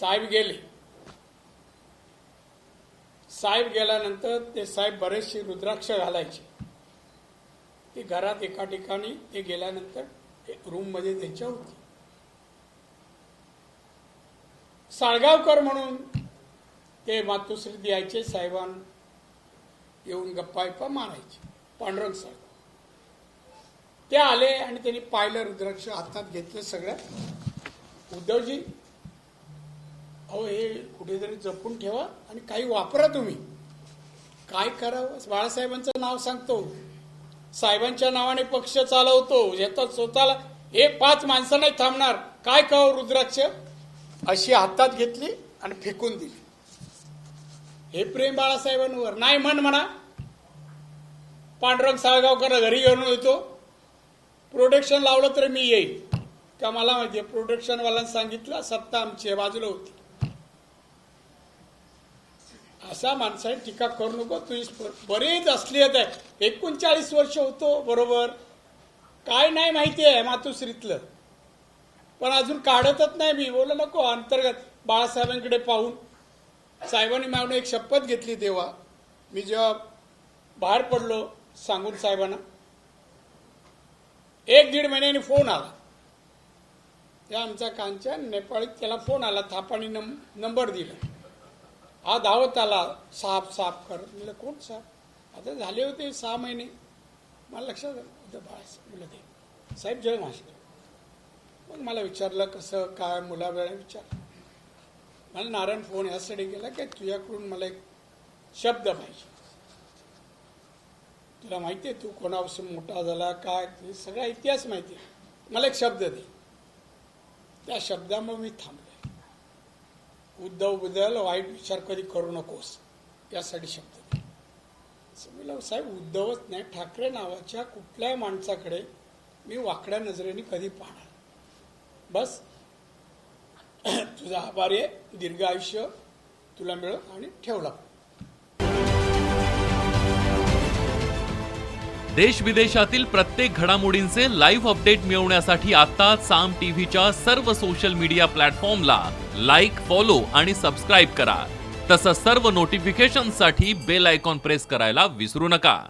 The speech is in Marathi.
साहेब गेले. साहेब गेल्यानंतर ते साहेब बरेचसे रुद्राक्ष घालायचे. ते घरात एका ठिकाणी ते गेल्यानंतर रूम मध्ये त्यांच्या होती. साळगावकर म्हणून ते मातोश्रीत यायचे, साहेबांना येऊन गप्पा मारायचे. पांडुरंग साहेब ते आले आणि त्यांनी पाहिलं, रुद्राक्ष हातात घेतलं सगळं. उद्धवजी, अहो हे कुठेतरी जपून ठेवा आणि काही वापरा तुम्ही. काय करावं? बाळासाहेबांचं नाव सांगतो, साहेबांच्या नावाने पक्ष चालवतो, येतात स्वतःला. हे 5 माणसं नाही थांबणार, काय करावं? रुद्राक्ष अशी हातात घेतली आणि फेकून दिली. हे प्रेम बाळासाहेबांवर नाही म्हणा. पांडुरंग साळगावकर घरी घेऊन येतो, प्रोटेक्शन लावलं तर मी येईल का? मला माहिती आहे प्रोटेक्शनवाल्यांना सांगितलं, सत्ता आमची बाजूला होती. असा माणसाने टीका करू नको. तुझी बरीच असलीयत आहे. 39 वर्ष होतो बरोबर, काय नाही माहिती आहे मातोश्रीतलं, पण अजून काढतच नाही मी. बोलू नको अंतर्गत. बाळासाहेबांकडे पाहून साहेबांनी मागून एक शपथ घेतली. तेव्हा मी जेव्हा बाहेर पडलो सांगून साहेबांना, 1-1.5 महिन्याने फोन आला. त्या आमचा कांच्या नेपाळीत त्याला फोन आला, थापानी नंबर दिला. हा धावत आला, साफ कर. म्हणलं कोण साहेब? आता झाले होते 6 महिने. मला लक्षात आलं बाळासाहेब ते साहेब जय मास्टर. मग मला विचारलं कसं काय, मुलावेळा विचार. मला नारायण फोन यासाठी गेला की तुझ्याकडून मला एक शब्द पाहिजे. तुला माहिती आहे तू कोणापासून मोठा झाला, काय सगळा इतिहास माहिती आहे, मला एक शब्द दे. त्या शब्दामुळे मी थांबले. उद्धव बद्दल वाईट विचार कधी करू नकोस यासाठी शब्द दे. मी साहेब उद्धवच नाही, ठाकरे नावाच्या कुठल्याही माणसाकडे मी वाकड्या नजरेने कधी पाहणार. बस तुझा आभारी आहे. दीर्घ आयुष्य तुला मिळो आणि ठेवला. देश विदेशातील प्रत्येक घडामोडींचे लाईव्ह अपडेट मिळवण्यासाठी आता साम टीव्हीच्या सर्व सोशल मीडिया प्लॅटफॉर्मला लाईक, फॉलो आणि सबस्क्राईब करा. तसंच सर्व नोटिफिकेशनसाठी बेल आयकॉन प्रेस करायला विसरू नका.